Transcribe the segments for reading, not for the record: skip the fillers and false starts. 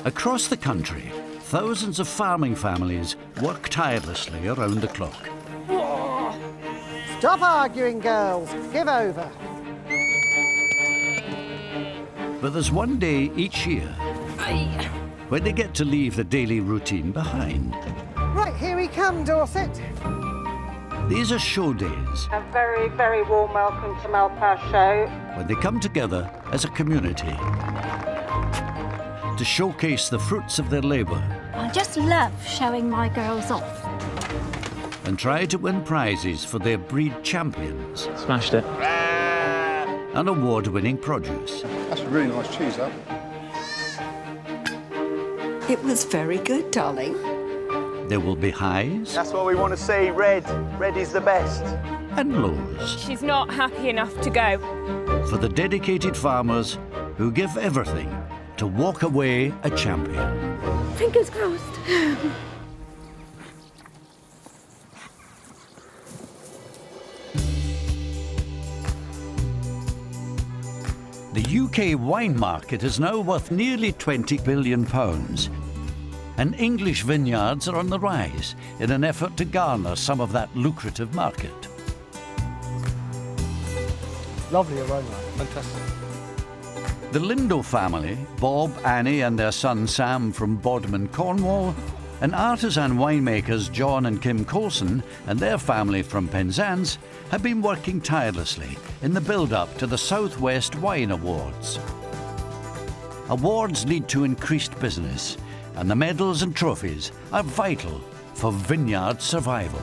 Across the country, thousands of farming families work tirelessly around the clock. Stop arguing, girls. Give over. But there's one day each year when they get to leave the daily routine behind. Right, here we come, Dorset. These are show days. A very, very warm welcome to Malpass Show. When they come together as a community to showcase the fruits of their labour. I just love showing my girls off. And try to win prizes for their breed champions. Smashed it. And award-winning produce. That's a really nice cheese, that. It was very good, darling. There will be highs. That's what we want to see, Red. Red is the best. And lows. She's not happy enough to go. For the dedicated farmers who give everything to walk away a champion. Fingers crossed. The UK wine market is now worth nearly £20 billion. And English vineyards are on the rise in an effort to garner some of that lucrative market. Lovely aroma, fantastic. The Lindo family, Bob, Annie and their son Sam from Bodmin, Cornwall, and artisan winemakers John and Kim Coulson and their family from Penzance have been working tirelessly in the build-up to the South West Wine Awards. Awards lead to increased business, and the medals and trophies are vital for vineyard survival.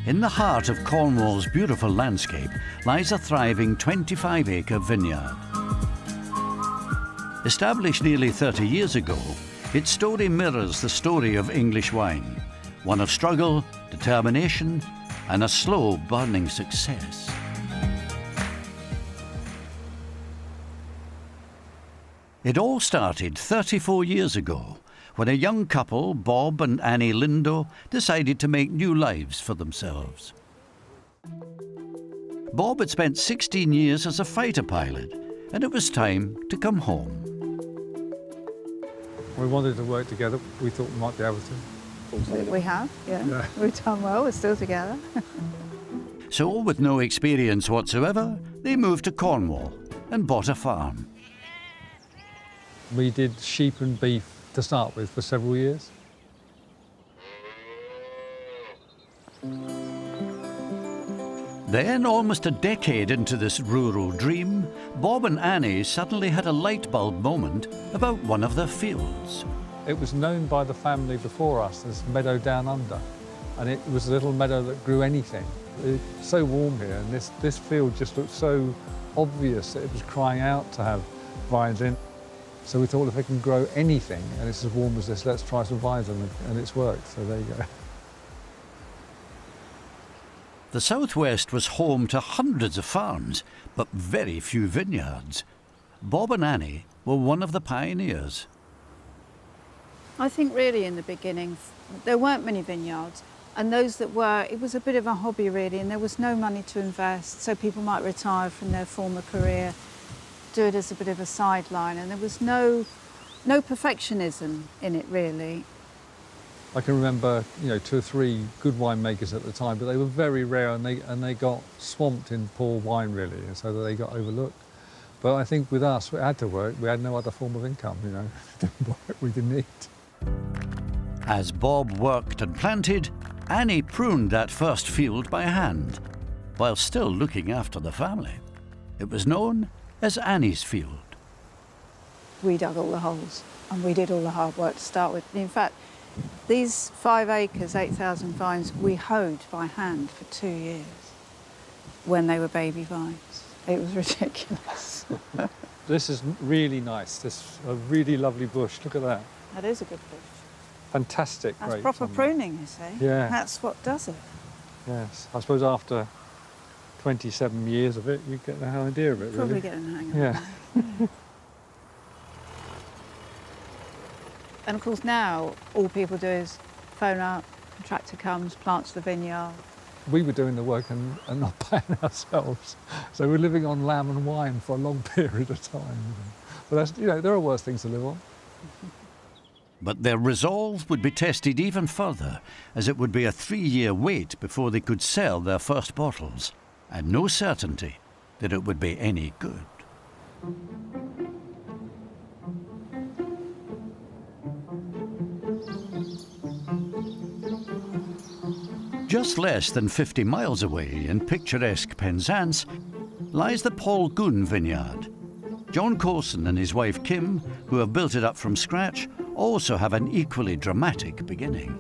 In the heart of Cornwall's beautiful landscape lies a thriving 25-acre vineyard. Established nearly 30 years ago, its story mirrors the story of English wine, one of struggle, determination, and a slow burning success. It all started 34 years ago, when a young couple, Bob and Annie Lindo, decided to make new lives for themselves. Bob had spent 16 years as a fighter pilot, and it was time to come home. We wanted to work together. We thought we might be able to. We have, yeah. We've done well, we're still together. So, with no experience whatsoever, they moved to Cornwall and bought a farm. We did sheep and beef to start with for several years. Then, almost a decade into this rural dream, Bob and Annie suddenly had a light bulb moment about one of their fields. It was known by the family before us as Meadow Down Under, and it was a little meadow that grew anything. It's so warm here, and this field just looked so obvious that it was crying out to have vines in. So we thought if it can grow anything, and it's as warm as this, let's try some vines, and it's worked, so there you go. The Southwest was home to hundreds of farms, but very few vineyards. Bob and Annie were one of the pioneers. I think really in the beginning, there weren't many vineyards, and those that were, it was a bit of a hobby really, and there was no money to invest, so people might retire from their former career, do it as a bit of a sideline, and there was no perfectionism in it really. I can remember, 2 or 3 good winemakers at the time, but they were very rare, and they got swamped in poor wine really, and so they got overlooked. But I think with us, it had to work. We had no other form of income, we didn't eat. As Bob worked and planted, Annie pruned that first field by hand, while still looking after the family. It was known as Annie's field. We dug all the holes, and we did all the hard work to start with. In fact, these 5 acres, 8,000 vines, we hoed by hand for 2 years when they were baby vines. It was ridiculous. This is really nice. This is a really lovely bush. Look at that. That is a good bush. Fantastic grapes. That's proper pruning, you see. Yeah. That's what does it. Yes. I suppose after 27 years of it, you get the idea of it, really. Probably getting the hang of it. Yeah. And of course now, all people do is phone up, contractor comes, plants the vineyard. We were doing the work and not paying ourselves. So we're living on lamb and wine for a long period of time. But that's, there are worse things to live on. But their resolve would be tested even further, as it would be a 3-year wait before they could sell their first bottles, and no certainty that it would be any good. Just less than 50 miles away in picturesque Penzance lies the Paul Goon Vineyard. John Coulson and his wife Kim, who have built it up from scratch, also have an equally dramatic beginning.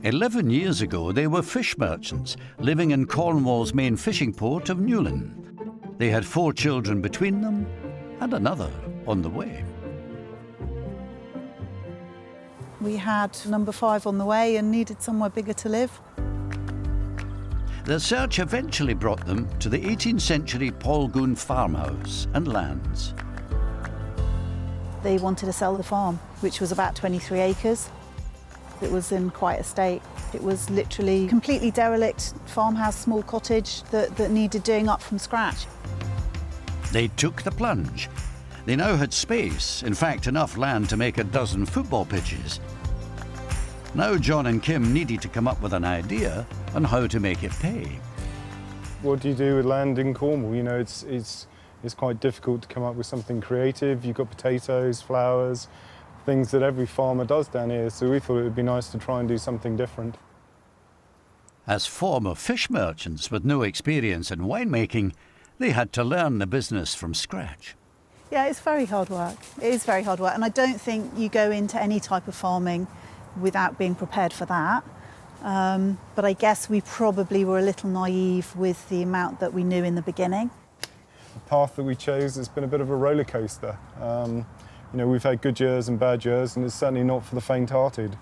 11 years ago, they were fish merchants living in Cornwall's main fishing port of Newlyn. They had 4 children between them and another on the way. We had number 5 on the way and needed somewhere bigger to live. Their search eventually brought them to the 18th century Paul Goon farmhouse and lands. They wanted to sell the farm, which was about 23 acres. It was in quite a state. It was literally completely derelict farmhouse, small cottage that needed doing up from scratch. They took the plunge. They now had space, in fact enough land to make a dozen football pitches. Now John and Kim needed to come up with an idea on how to make it pay. What do you do with land in Cornwall? It's quite difficult to come up with something creative. You've got potatoes, flowers, things that every farmer does down here, so we thought it would be nice to try and do something different. As former fish merchants with no experience in winemaking, they had to learn the business from scratch. Yeah, it's very hard work. It is very hard work, and I don't think you go into any type of farming without being prepared for that. But I guess we probably were a little naive with the amount that we knew in the beginning. The path that we chose has been a bit of a roller coaster. We've had good years and bad years, and it's certainly not for the faint-hearted.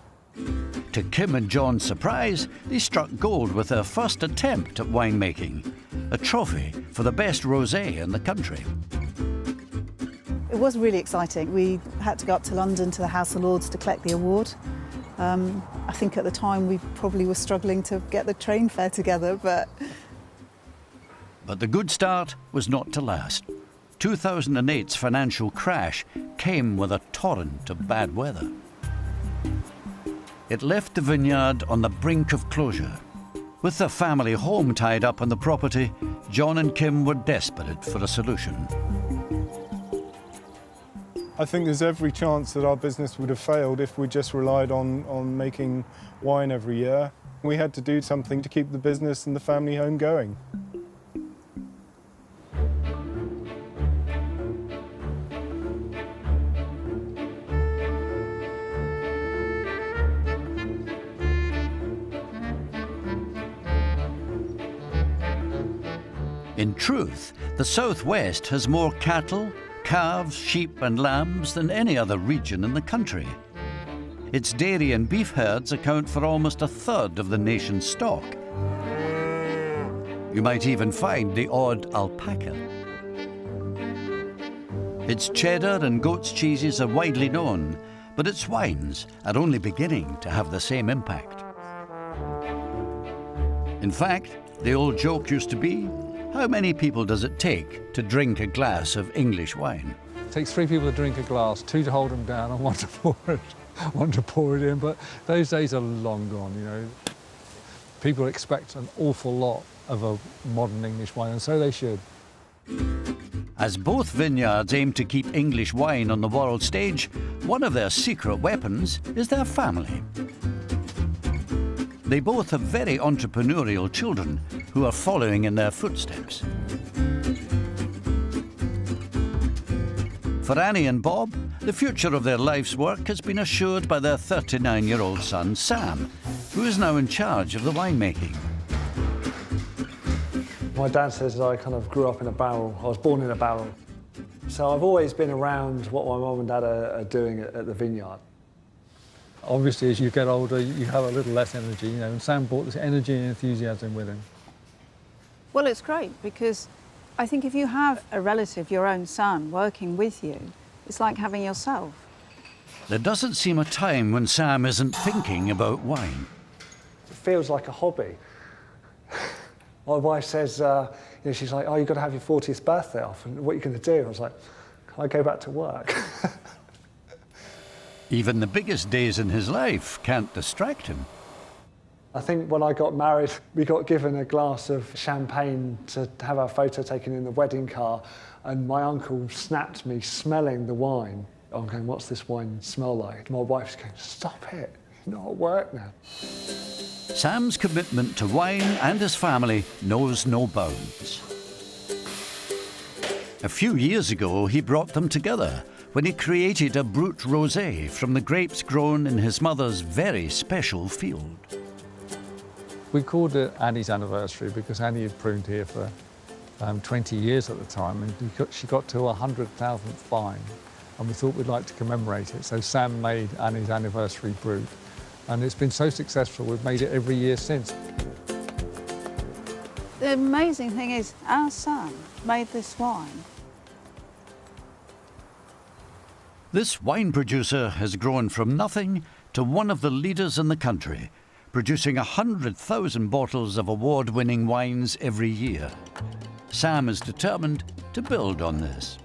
To Kim and John's surprise, they struck gold with their first attempt at winemaking, a trophy for the best rosé in the country. It was really exciting. We had to go up to London to the House of Lords to collect the award. I think at the time we probably were struggling to get the train fare together, but the good start was not to last. 2008's financial crash came with a torrent of bad weather. It left the vineyard on the brink of closure. With their family home tied up on the property, John and Kim were desperate for a solution. I think there's every chance that our business would have failed if we just relied on making wine every year. We had to do something to keep the business and the family home going. In truth, the Southwest has more cattle, calves, sheep and lambs than any other region in the country. Its dairy and beef herds account for almost 1/3 of the nation's stock. You might even find the odd alpaca. Its cheddar and goat's cheeses are widely known, but its wines are only beginning to have the same impact. In fact, the old joke used to be, how many people does it take to drink a glass of English wine? It takes 3 people to drink a glass, 2 to hold them down and 1 to pour it in. But those days are long gone, People expect an awful lot of a modern English wine, and so they should. As both vineyards aim to keep English wine on the world stage, one of their secret weapons is their family. They both have very entrepreneurial children who are following in their footsteps. For Annie and Bob, the future of their life's work has been assured by their 39-year-old son, Sam, who is now in charge of the winemaking. My dad says I kind of grew up in a barrel. I was born in a barrel. So I've always been around what my mum and dad are doing at the vineyard. Obviously, as you get older, you have a little less energy, and Sam brought this energy and enthusiasm with him. Well, it's great because I think if you have a relative, your own son, working with you, it's like having yourself. There doesn't seem a time when Sam isn't thinking about wine. It feels like a hobby. My wife says, she's like, oh, you've got to have your 40th birthday off, and what are you going to do? I was like, can I go back to work? Even the biggest days in his life can't distract him. I think when I got married, we got given a glass of champagne to have our photo taken in the wedding car, and my uncle snapped me smelling the wine. I'm going, what's this wine smell like? My wife's going, stop it, you're not at work now. Sam's commitment to wine and his family knows no bounds. A few years ago, he brought them together when he created a Brut Rosé from the grapes grown in his mother's very special field. We called it Annie's anniversary because Annie had pruned here for 20 years at the time, and she got to 100,000th vine, and we thought we'd like to commemorate it. So Sam made Annie's anniversary Brut, and it's been so successful we've made it every year since. The amazing thing is, our son made this wine. This wine producer has grown from nothing to one of the leaders in the country, producing 100,000 bottles of award-winning wines every year. Sam is determined to build on this.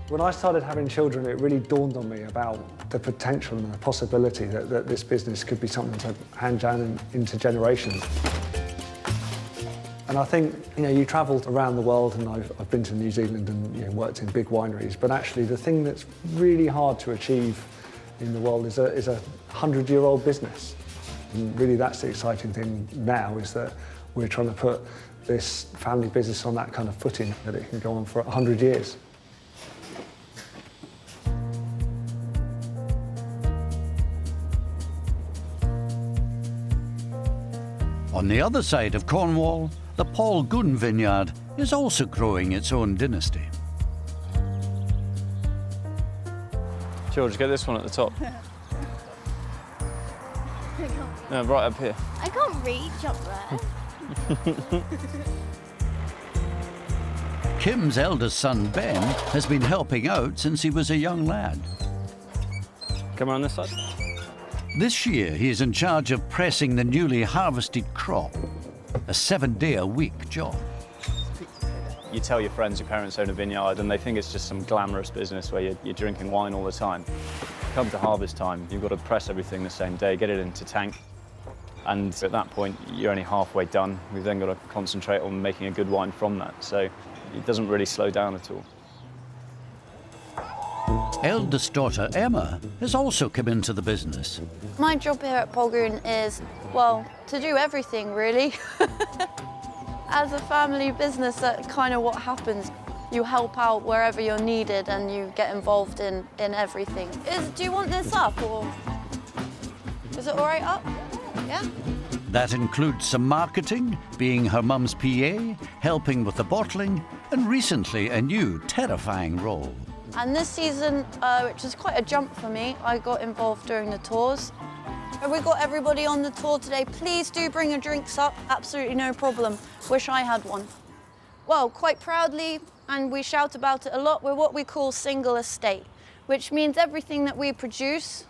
When I started having children, it really dawned on me about the potential and the possibility that this business could be something to hand down into generations. And I think, you travelled around the world, and I've been to New Zealand and worked in big wineries, but actually the thing that's really hard to achieve in the world is a 100-year-old business. And really that's the exciting thing now, is that we're trying to put this family business on that kind of footing that it can go on for 100 years. On the other side of Cornwall, the Paul Goon Vineyard is also growing its own dynasty. George, get this one at the top. No, right up here. I can't reach up there. Kim's eldest son, Ben, has been helping out since he was a young lad. Come around this side. This year, he is in charge of pressing the newly harvested crop, a 7-day-a-week job. You tell your friends your parents own a vineyard and they think it's just some glamorous business where you're drinking wine all the time. Come to harvest time, you've got to press everything the same day, get it into tank, and at that point, you're only halfway done. We've then got to concentrate on making a good wine from that, so it doesn't really slow down at all. Eldest daughter, Emma, has also come into the business. My job here at Paul Goon is, well, to do everything, really. As a family business, that's kind of what happens. You help out wherever you're needed and you get involved in everything. Do you want this up, or is it all right up? Yeah? That includes some marketing, being her mum's PA, helping with the bottling, and recently a new terrifying role. And this season, which is quite a jump for me, I got involved during the tours. Have we got everybody on the tour today? Please do bring your drinks up, absolutely no problem. Wish I had one. Well, quite proudly, and we shout about it a lot, we're what we call single estate, which means everything that we produce,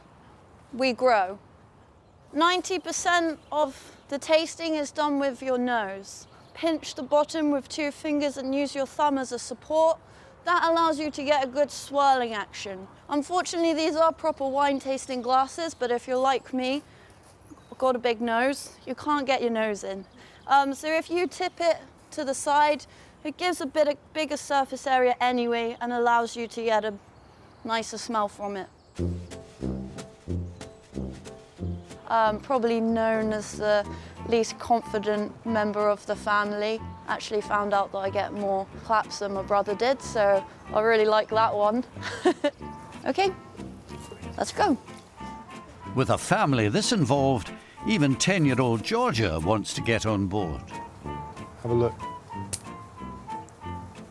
we grow. 90% of the tasting is done with your nose. Pinch the bottom with 2 fingers and use your thumb as a support. That allows you to get a good swirling action. Unfortunately, these are proper wine tasting glasses, but if you're like me, got a big nose, you can't get your nose in. So if you tip it to the side, it gives a bigger surface area anyway and allows you to get a nicer smell from it. Probably known as the least confident member of the family. Actually found out that I get more claps than my brother did, so I really like that one. Okay, let's go. With a family this involved, even 10-year-old Georgia wants to get on board. Have a look.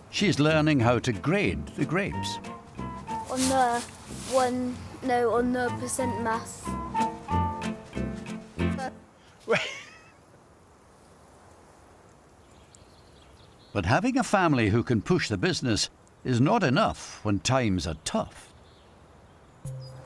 She's learning how to grade the grapes. On the percent mass. But having a family who can push the business is not enough when times are tough.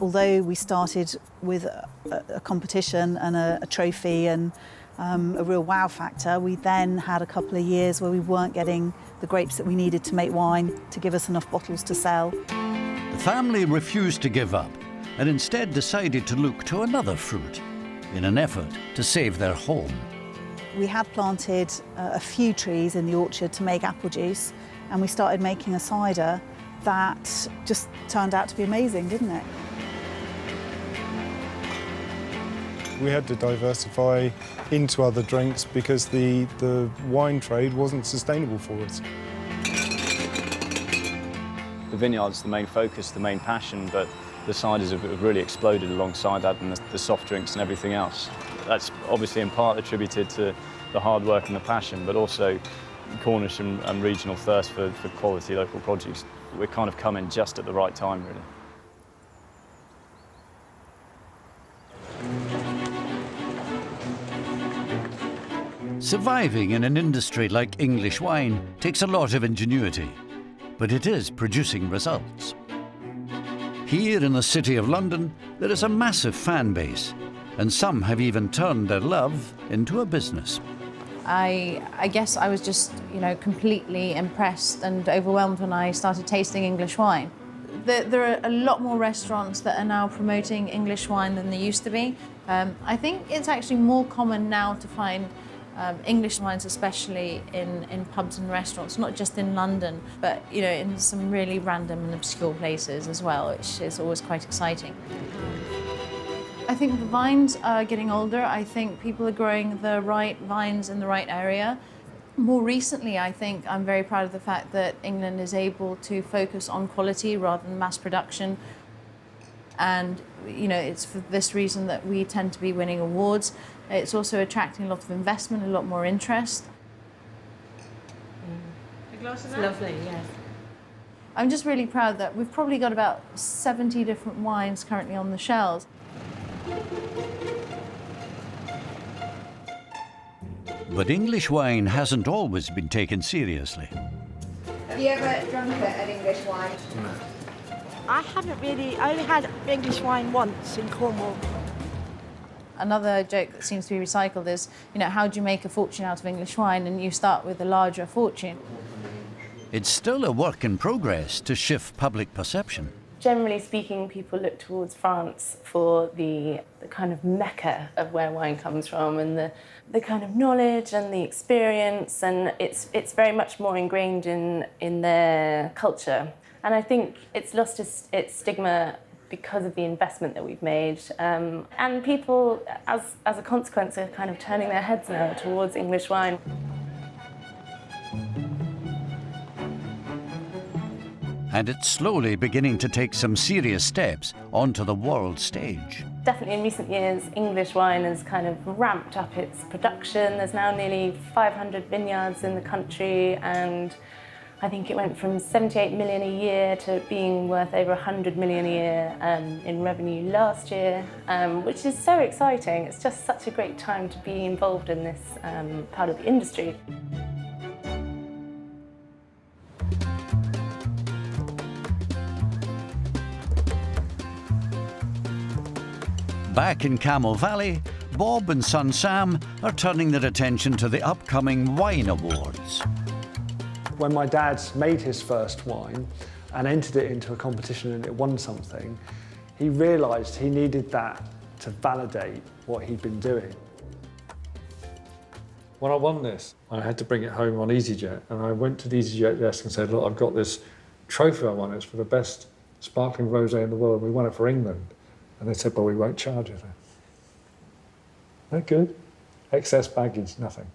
Although we started with a competition and a trophy and a real wow factor, we then had a couple of years where we weren't getting the grapes that we needed to make wine to give us enough bottles to sell. The family refused to give up and instead decided to look to another fruit in an effort to save their home. We had planted a few trees in the orchard to make apple juice, and we started making a cider that just turned out to be amazing, didn't it? We had to diversify into other drinks because the wine trade wasn't sustainable for us. The vineyard's the main focus, the main passion, but the ciders have really exploded alongside that, and the soft drinks and everything else. That's obviously in part attributed to the hard work and the passion, but also Cornish and regional thirst for quality local produce. We're kind of coming just at the right time, really. Surviving in an industry like English wine takes a lot of ingenuity, but it is producing results. Here in the City of London, there is a massive fan base, and some have even turned their love into a business. I guess I was just, completely impressed and overwhelmed when I started tasting English wine. There are a lot more restaurants that are now promoting English wine than there used to be. I think it's actually more common now to find English wines, especially in pubs and restaurants, not just in London, but in some really random and obscure places as well, which is always quite exciting. I think the vines are getting older. I think people are growing the right vines in the right area. More recently, I think I'm very proud of the fact that England is able to focus on quality rather than mass production. And, it's for this reason that we tend to be winning awards. It's also attracting a lot of investment, a lot more interest. A glass of that? Lovely, yes. I'm just really proud that we've probably got about 70 different wines currently on the shelves. But English wine hasn't always been taken seriously. Have you ever drunk an English wine? No. I haven't really. I only had English wine once in Cornwall. Another joke that seems to be recycled is, how do you make a fortune out of English wine? And you start with a larger fortune. It's still a work in progress to shift public perception. Generally speaking, people look towards France for the kind of mecca of where wine comes from and the kind of knowledge and the experience, and it's very much more ingrained in their culture. And I think it's lost its stigma because of the investment that we've made. And people, as a consequence, are kind of turning their heads now towards English wine. And it's slowly beginning to take some serious steps onto the world stage. Definitely in recent years, English wine has kind of ramped up its production. There's now nearly 500 vineyards in the country, and I think it went from 78 million a year to being worth over 100 million a year in revenue last year, which is so exciting. It's just such a great time to be involved in this part of the industry. Back in Camel Valley, Bob and son Sam are turning their attention to the upcoming wine awards. When my dad made his first wine and entered it into a competition and it won something, he realised he needed that to validate what he'd been doing. When I won this, I had to bring it home on EasyJet, and I went to the EasyJet desk and said, look, I've got this trophy I won. It's for the best sparkling rosé in the world. We won it for England. And they said, well, we won't charge you then. No good. Excess baggage, nothing.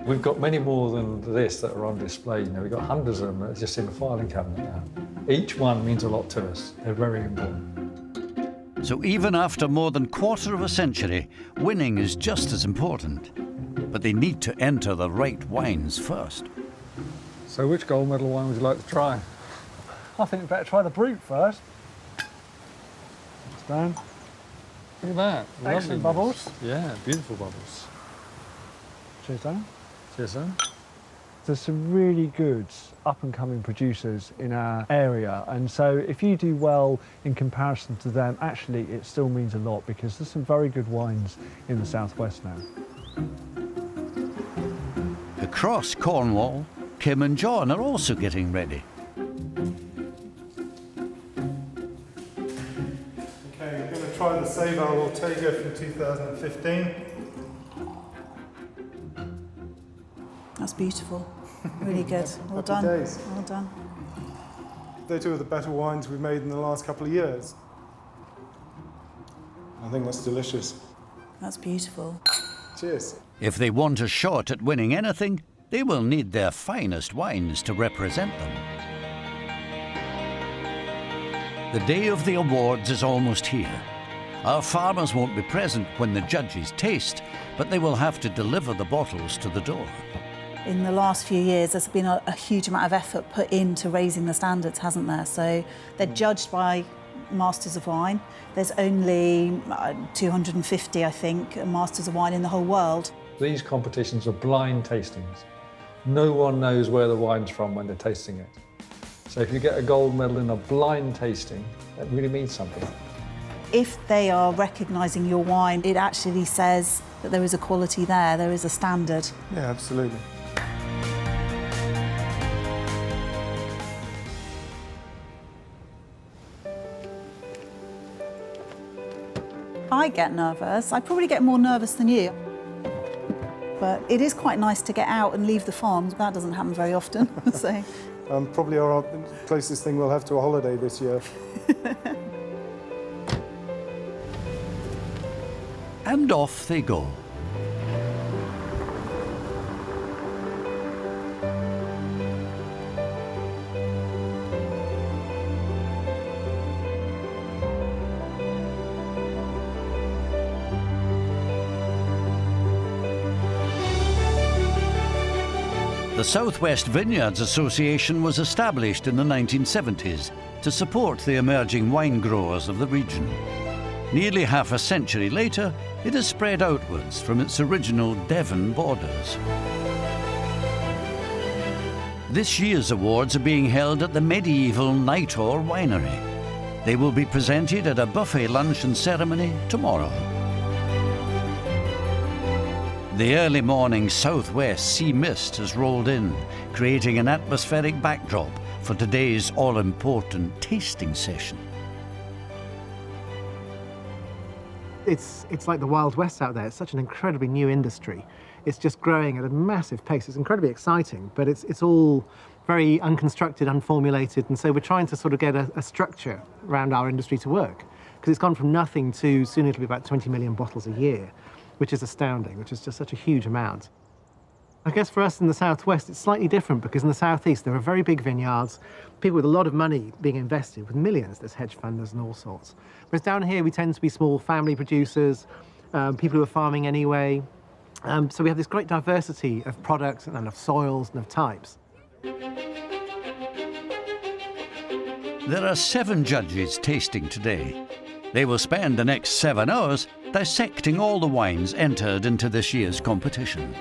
We've got many more than this that are on display. We've got hundreds of them that are just in the filing cabinet now. Each one means a lot to us. They're very important. So even after more than a quarter of a century, winning is just as important. But they need to enter the right wines first. So which gold medal wine would you like to try? I think we better try the Brut first. Stand. Look at that. Excellent bubbles. Yeah, beautiful bubbles. Cheers, Dan. Cheers, Dan. There's some really good up-and-coming producers in our area, and so if you do well in comparison to them, actually it still means a lot, because there's some very good wines in the southwest now. Across Cornwall, Kim and John are also getting ready. Okay, we're going to try the Cider Ortega from 2015. That's beautiful. Really good. Well Happy done. days. Well done. They're two of the better wines we've made in the last couple of years. I think that's delicious. That's beautiful. Cheers. If they want a shot at winning anything, they will need their finest wines to represent them. The day of the awards is almost here. Our farmers won't be present when the judges taste, but they will have to deliver the bottles to the door. In the last few years, there's been a huge amount of effort put into raising the standards, hasn't there? So they're judged by Masters of Wine. There's only 250, I think, Masters of Wine in the whole world. These competitions are blind tastings. No one knows where the wine's from when they're tasting it. So if you get a gold medal in a blind tasting, that really means something. If they are recognising your wine, it actually says that there is a quality there is a standard. Yeah, absolutely. I get nervous. I probably get more nervous than you. But it is quite nice to get out and leave the farms. That doesn't happen very often. So. Probably our closest thing we'll have to a holiday this year. And off they go. The Southwest Vineyards Association was established in the 1970s to support the emerging wine growers of the region. Nearly half a century later, it has spread outwards from its original Devon borders. This year's awards are being held at the medieval Nightor Winery. They will be presented at a buffet luncheon ceremony tomorrow. The early morning southwest sea mist has rolled in, creating an atmospheric backdrop for today's all-important tasting session. It's like the Wild West out there. It's such an incredibly new industry. It's just growing at a massive pace. It's incredibly exciting, but it's all very unconstructed, unformulated, and so we're trying to sort of get a structure around our industry to work, because it's gone from nothing to soon it'll be about 20 million bottles a year, which is astounding, which is just such a huge amount. I guess for us in the southwest, it's slightly different, because in the southeast there are very big vineyards, people with a lot of money being invested, with millions. There's hedge funders and all sorts. Whereas down here we tend to be small family producers, people who are farming anyway. So we have this great diversity of products and of soils and of types. There are 7 judges tasting today. They will spend the next 7 hours dissecting all the wines entered into this year's competition.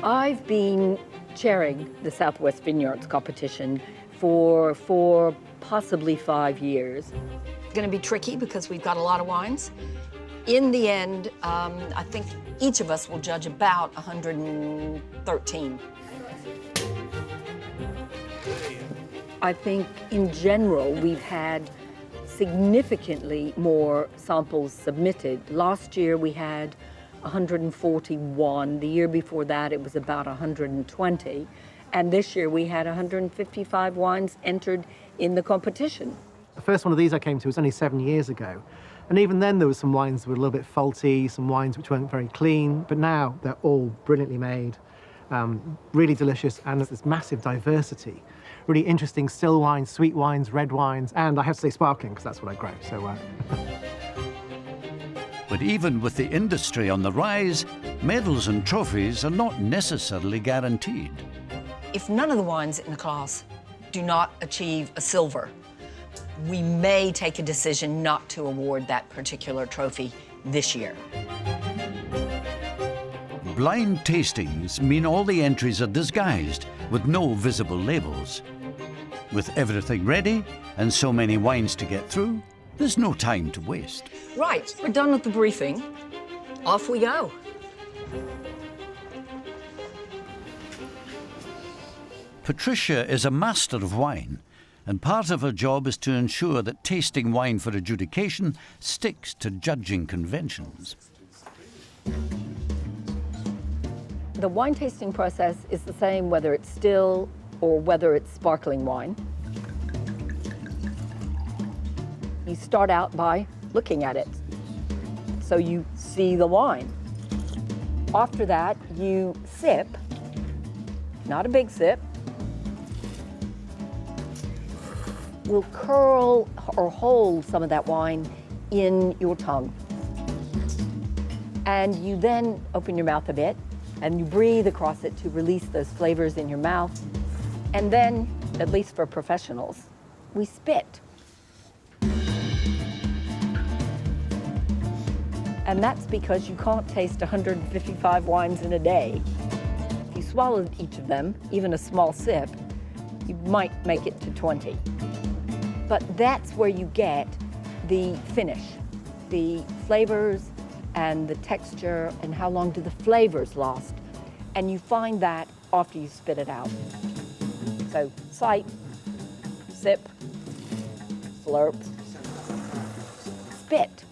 I've been chairing the Southwest Vineyards competition for 4, possibly 5 years. It's going to be tricky because we've got a lot of wines. In the end, I think each of us will judge about 113. I think in general we've had significantly more samples submitted. Last year we had 141. The year before that it was about 120. And this year we had 155 wines entered in the competition. The first one of these I came to was only 7 years ago. And even then there were some wines that were a little bit faulty, some wines which weren't very clean, but now they're all brilliantly made, really delicious, and there's this massive diversity. Really interesting still wines, sweet wines, red wines, and I have to say sparkling, because that's what I grow, so. But even with the industry on the rise, medals and trophies are not necessarily guaranteed. If none of the wines in the class do not achieve a silver, we may take a decision not to award that particular trophy this year. Blind tastings mean all the entries are disguised with no visible labels. With everything ready and so many wines to get through, there's no time to waste. Right, we're done with the briefing. Off we go. Patricia is a master of wine, and part of her job is to ensure that tasting wine for adjudication sticks to judging conventions. The wine tasting process is the same whether it's still or whether it's sparkling wine. You start out by looking at it, so you see the wine. After that, you sip, not a big sip. We'll curl or hold some of that wine in your tongue. And you then open your mouth a bit and you breathe across it to release those flavors in your mouth. And then, at least for professionals, we spit. And that's because you can't taste 155 wines in a day. If you swallowed each of them, even a small sip, you might make it to 20. But that's where you get the finish, the flavors and the texture and how long do the flavors last. And you find that after you spit it out. So sight, sip, slurp, spit.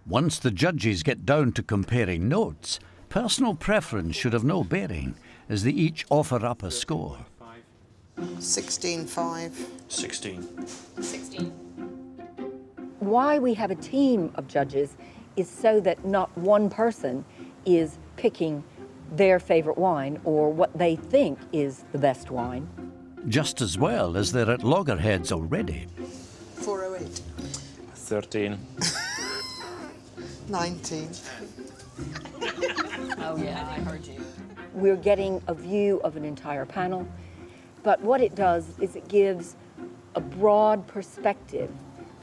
Once the judges get down to comparing notes, personal preference should have no bearing, as they each offer up a score. 16.5. 16. 16. Why we have a team of judges is so that not one person is picking their favorite wine or what they think is the best wine. Just as well as they're at loggerheads already. 408. 13. 19. Oh yeah, I heard you. We're getting a view of an entire panel, but what it does is it gives a broad perspective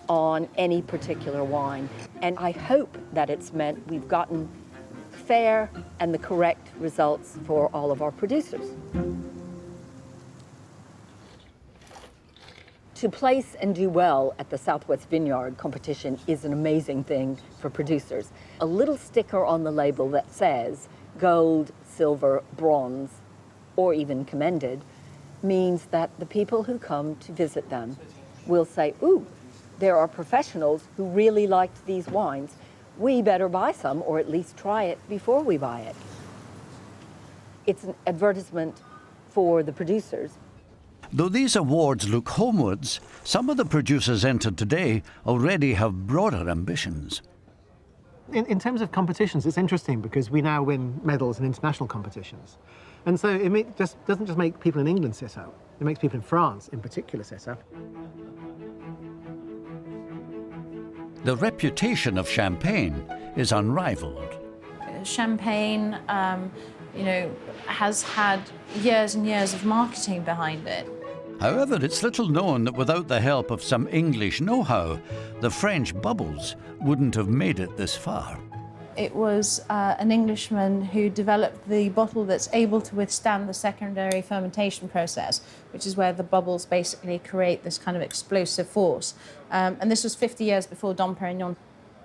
on any particular wine. And I hope that it's meant we've gotten fair and the correct results for all of our producers. To place and do well at the Southwest Vineyard competition is an amazing thing for producers. A little sticker on the label that says gold, silver, bronze, or even commended means that the people who come to visit them will say, ooh, there are professionals who really liked these wines. We better buy some or at least try it before we buy it. It's an advertisement for the producers. Though these awards look homewards, some of the producers entered today already have broader ambitions. In terms of competitions, it's interesting because we now win medals in international competitions. And so it doesn't just make people in England sit up, it makes people in France in particular sit up. The reputation of Champagne is unrivaled. Champagne, has had years and years of marketing behind it. However, it's little known that without the help of some English know-how, the French bubbles wouldn't have made it this far. It was an Englishman who developed the bottle that's able to withstand the secondary fermentation process, which is where the bubbles basically create this kind of explosive force. And this was 50 years before Dom Perignon.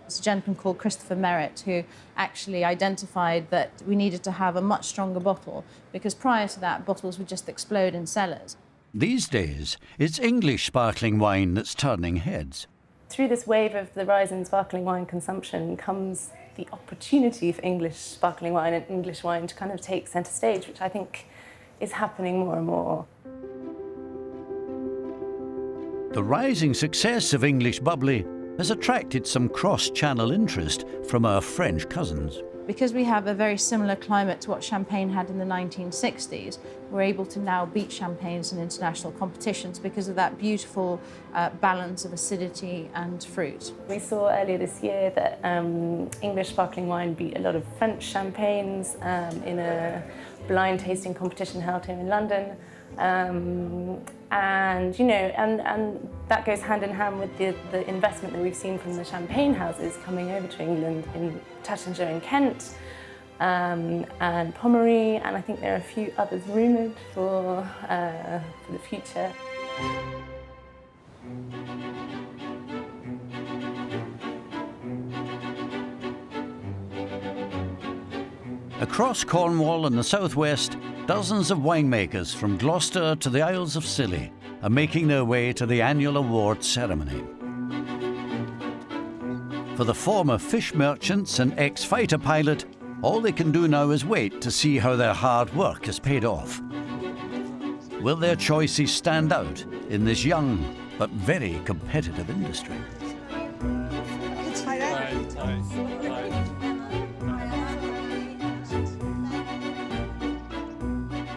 It's a gentleman called Christopher Merritt who actually identified that we needed to have a much stronger bottle because prior to that, bottles would just explode in cellars. These days, it's English sparkling wine that's turning heads. Through this wave of the rise in sparkling wine consumption comes the opportunity for English sparkling wine and English wine to kind of take centre stage, which I think is happening more and more. The rising success of English bubbly has attracted some cross-channel interest from our French cousins. Because we have a very similar climate to what Champagne had in the 1960s, we're able to now beat Champagnes in international competitions because of that beautiful balance of acidity and fruit. We saw earlier this year that English sparkling wine beat a lot of French champagnes in a blind tasting competition held here in London. And, you know, and that goes hand in hand with the investment that we've seen from the champagne houses coming over to England in Taittinger in Kent, and Pommery, and I think there are a few others rumoured for the future. Across Cornwall and the southwest, dozens of winemakers from Gloucester to the Isles of Scilly are making their way to the annual awards ceremony. For the former fish merchants and ex-fighter pilot, all they can do now is wait to see how their hard work has paid off. Will their choices stand out in this young but very competitive industry?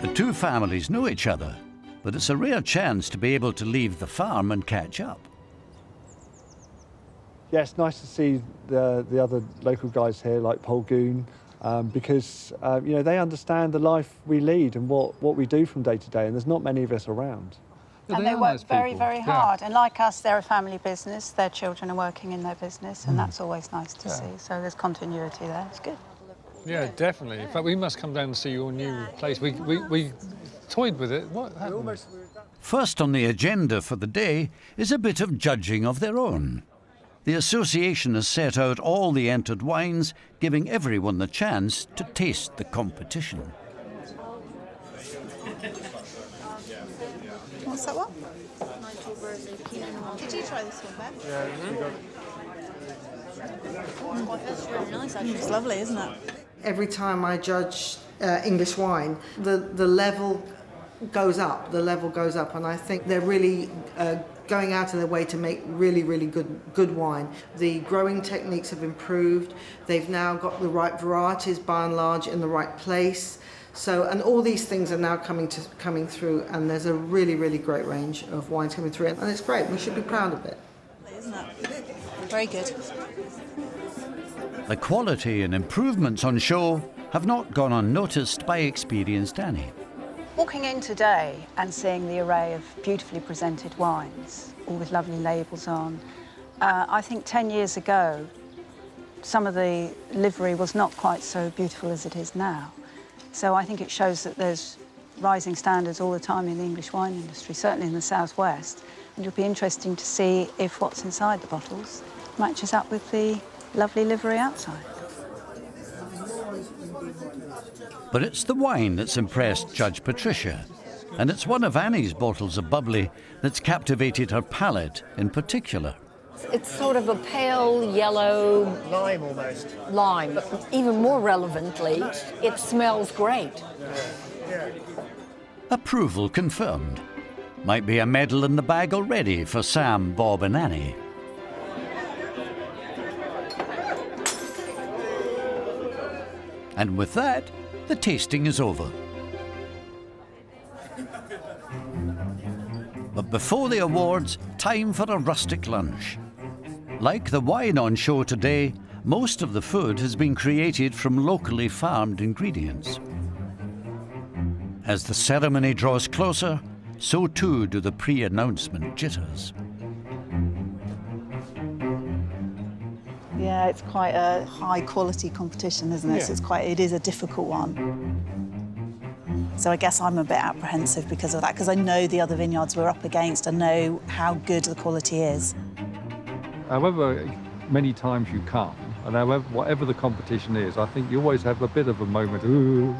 The two families know each other, but it's a rare chance to be able to leave the farm and catch up. Yeah, it's nice to see the other local guys here, like Paul Goon, because you know, they understand the life we lead and what we do from day to day, and there's not many of us around. And they work very, very hard. And like us, they're a family business. Their children are working in their business, and that's always nice to see. So there's continuity there. It's good. Yeah, definitely. In fact, we must come down and see your new place. We toyed with it. What happened? First on the agenda for the day is a bit of judging of their own. The association has set out all the entered wines, giving everyone the chance to taste the competition. What's that one? Did you try this one, Ben? Oh, that's really nice, actually. It's lovely, isn't it? Every time I judge English wine, the level goes up. The level goes up, and I think they're really going out of their way to make really, really good wine. The growing techniques have improved. They've now got the right varieties, by and large, in the right place. So, and all these things are now coming through, and there's a really, really great range of wines coming through, and it's great. We should be proud of it. Isn't it? Very good. The quality and improvements on show have not gone unnoticed by experienced Annie. Walking in today and seeing the array of beautifully presented wines, all with lovely labels on, I think 10 years ago, some of the livery was not quite so beautiful as it is now. So I think it shows that there's rising standards all the time in the English wine industry, certainly in the southwest. And it'll be interesting to see if what's inside the bottles matches up with the lovely livery outside. But it's the wine that's impressed Judge Patricia, and it's one of Annie's bottles of bubbly that's captivated her palate in particular. It's sort of a pale yellow... Lime, almost. Lime, but even more relevantly, it smells great. Approval confirmed. Might be a medal in the bag already for Sam, Bob and Annie. And with that, the tasting is over. But before the awards, time for a rustic lunch. Like the wine on show today, most of the food has been created from locally farmed ingredients. As the ceremony draws closer, so too do the pre-announcement jitters. Yeah, it's quite a high-quality competition, isn't it? Yeah. So it is a difficult one. So I guess I'm a bit apprehensive because of that, because I know the other vineyards we're up against. I know how good the quality is. However many times you come, and however, whatever the competition is, I think you always have a bit of a moment, ooh.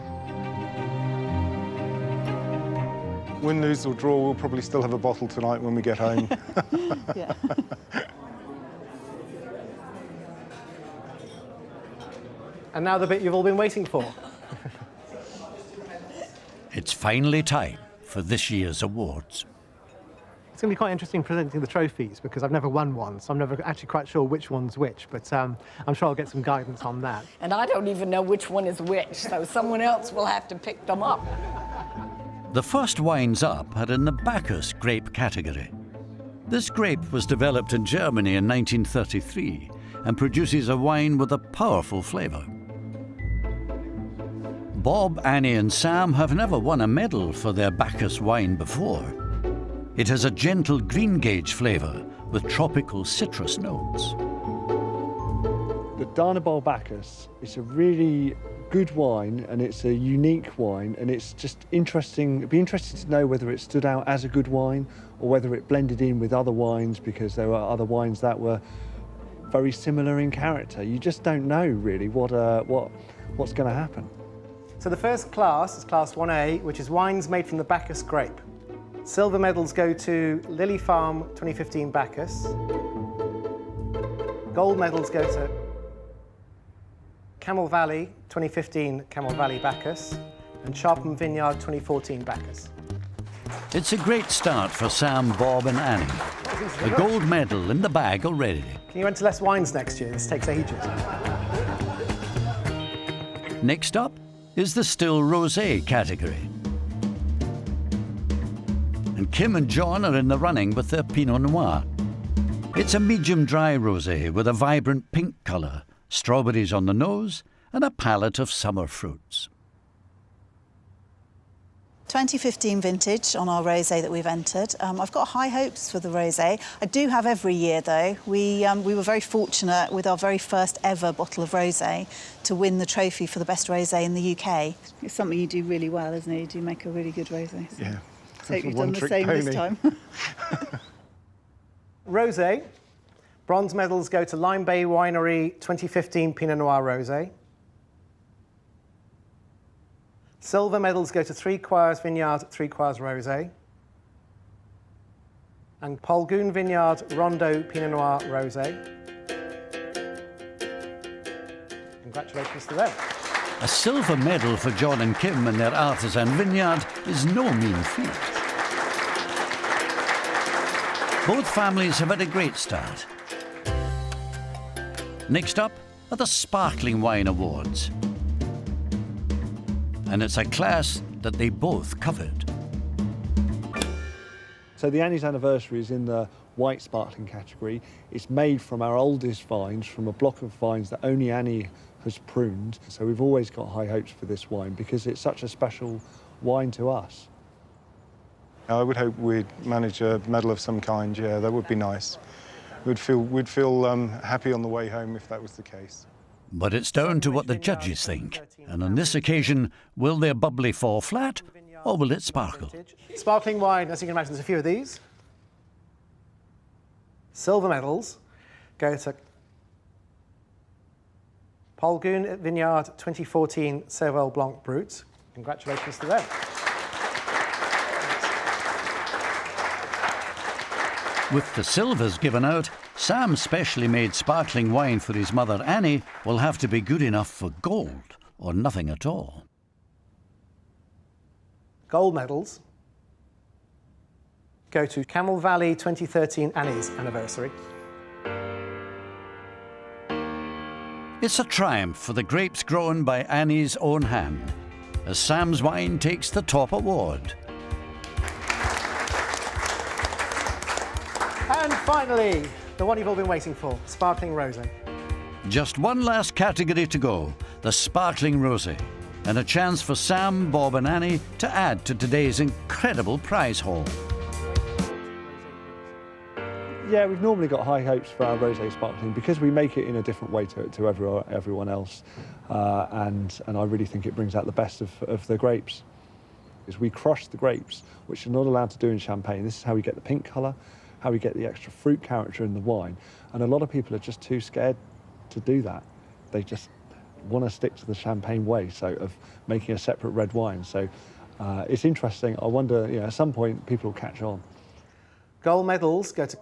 Win, lose or draw, we'll probably still have a bottle tonight when we get home. Yeah. And now the bit you've all been waiting for. It's finally time for this year's awards. It's going to be quite interesting presenting the trophies because I've never won one, so I'm never actually quite sure which one's which, but I'm sure I'll get some guidance on that. And I don't even know which one is which, so someone else will have to pick them up. The first wines up are in the Bacchus grape category. This grape was developed in Germany in 1933 and produces a wine with a powerful flavour. Bob, Annie and Sam have never won a medal for their Bacchus wine before. It has a gentle green-gage flavour with tropical citrus notes. The Danabal Bacchus is a really good wine, and it's a unique wine, and it's just interesting. It'd be interesting to know whether it stood out as a good wine or whether it blended in with other wines, because there were other wines that were very similar in character. You just don't know really what's going to happen. So the first class is Class 1A, which is wines made from the Bacchus grape. Silver medals go to Lily Farm 2015 Bacchus. Gold medals go to Camel Valley 2015 Camel Valley Bacchus and Sharpham Vineyard 2014 Bacchus. It's a great start for Sam, Bob and Annie. The gold medal in the bag already. Can you enter less wines next year? This takes ages. Next up is the still rosé category. And Kim and John are in the running with their Pinot Noir. It's a medium dry rosé with a vibrant pink colour, strawberries on the nose and a palette of summer fruits. 2015 vintage on our rosé that we've entered. I've got high hopes for the rosé. I do have every year though. We were very fortunate with our very first ever bottle of rosé to win the trophy for the best rosé in the UK. It's something you do really well, isn't it? You do make a really good rosé. So. Yeah. So you've done the same this time. Rosé. Bronze medals go to Lime Bay Winery 2015 Pinot Noir Rosé. Silver medals go to Three Choirs Vineyard, Three Choirs Rosé. And Polgoon Vineyard Rondo Pinot Noir Rosé. Congratulations to them. A silver medal for John and Kim and their artisan vineyard is no mean feat. Both families have had a great start. Next up are the Sparkling Wine Awards. And it's a class that they both covered. So the Annie's Anniversary is in the white sparkling category. It's made from our oldest vines, from a block of vines that only Annie has pruned. So we've always got high hopes for this wine because it's such a special wine to us. I would hope we'd manage a medal of some kind, yeah, that would be nice. We'd feel happy on the way home if that was the case. But it's down to what the judges think. And on this occasion, will their bubbly fall flat or will it sparkle? Sparkling wine, as you can imagine, there's a few of these. Silver medals go to Polgoon Vineyard 2014 Cervelle Blanc Brut. Congratulations to them. With the silvers given out, Sam's specially made sparkling wine for his mother Annie will have to be good enough for gold or nothing at all. Gold medals go to Camel Valley 2013 Annie's Anniversary. It's a triumph for the grapes grown by Annie's own hand, as Sam's wine takes the top award. And finally, the one you've all been waiting for, Sparkling Rosé. Just one last category to go, the Sparkling Rosé, and a chance for Sam, Bob and Annie to add to today's incredible prize haul. Yeah, we've normally got high hopes for our rosé sparkling because we make it in a different way to everyone else, and I really think it brings out the best of the grapes. Is we crush the grapes, which you're not allowed to do in champagne. This is how we get the pink colour, how we get the extra fruit character in the wine, and a lot of people are just too scared to do that. They just want to stick to the champagne way, so of making a separate red wine. So it's interesting. I wonder, at some point people will catch on. Gold medals go to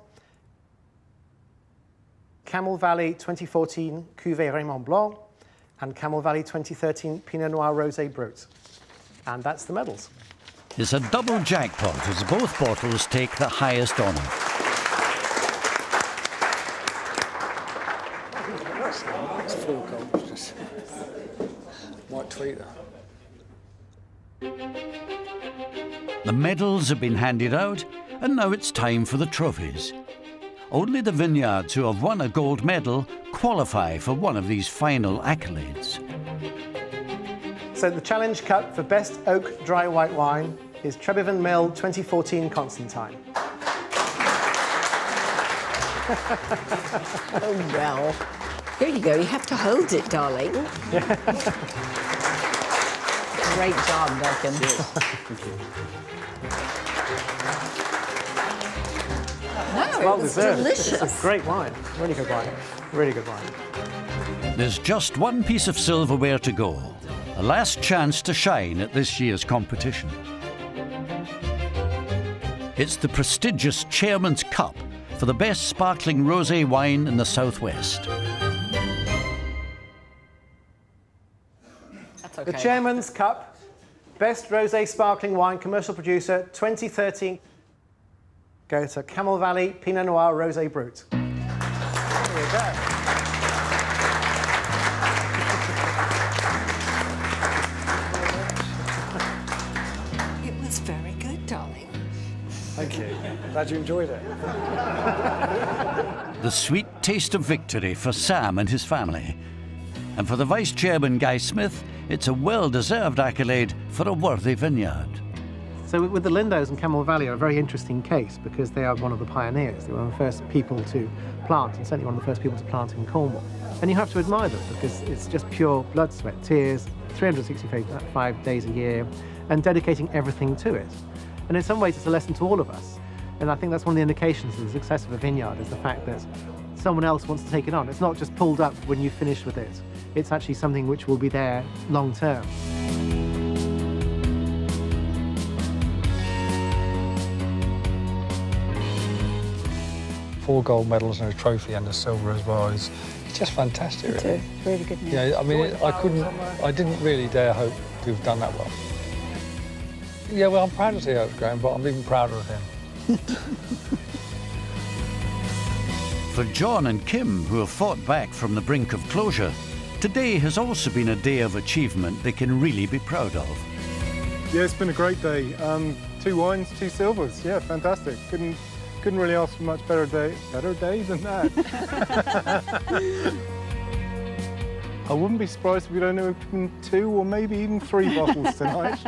Camel Valley 2014 Cuvée Raymond Blanc and Camel Valley 2013 Pinot Noir Rosé Brut. And that's the medals. It's a double jackpot as both bottles take the highest honour. It's full gold. Just might tweet that. The medals have been handed out, and now it's time for the trophies. Only the Vineyards who have won a gold medal qualify for one of these final accolades. So the Challenge Cup for Best Oak Dry White Wine is Trebevan Mill 2014 Constantine. Oh, well. Here you go. You have to hold it, darling. Great job, Duncan. No, Well it was deserved. delicious. It's a great wine. Really good wine. Really good wine. There's just one piece of silverware to go. A last chance to shine at this year's competition. It's the prestigious Chairman's Cup for the best sparkling rosé wine in the Southwest. That's okay. The Chairman's Cup, Best Rosé Sparkling Wine Commercial Producer 2013. Go to Camel Valley Pinot Noir Rosé Brut. There we go. It was very good, darling. Thank you. Glad you enjoyed it. The sweet taste of victory for Sam and his family. And for the Vice Chairman, Guy Smith, it's a well-deserved accolade for a worthy vineyard. So with the Lindos and Camel Valley are a very interesting case because they are one of the pioneers. They were one of the first people to plant, and certainly one of the first people to plant in Cornwall. And you have to admire them because it's just pure blood, sweat, tears, 365 days a year, and dedicating everything to it. And in some ways, it's a lesson to all of us. And I think that's one of the indications of the success of a vineyard is the fact that someone else wants to take it on. It's not just pulled up when you finish with it. It's actually something which will be there long term. Four gold medals and a trophy and a silver as well is just fantastic, really. It's really good news. Yeah, I mean, I didn't really dare hope to have done that well. Yeah, well, I'm proud to see how it's going, but I'm even prouder of him. For John and Kim, who have fought back from the brink of closure, today has also been a day of achievement they can really be proud of. Yeah, it's been a great day. 2 wines, 2 silvers. Yeah, fantastic. Couldn't really ask for a much better day than that. I wouldn't be surprised if we don't open 2 or maybe even 3 bottles tonight.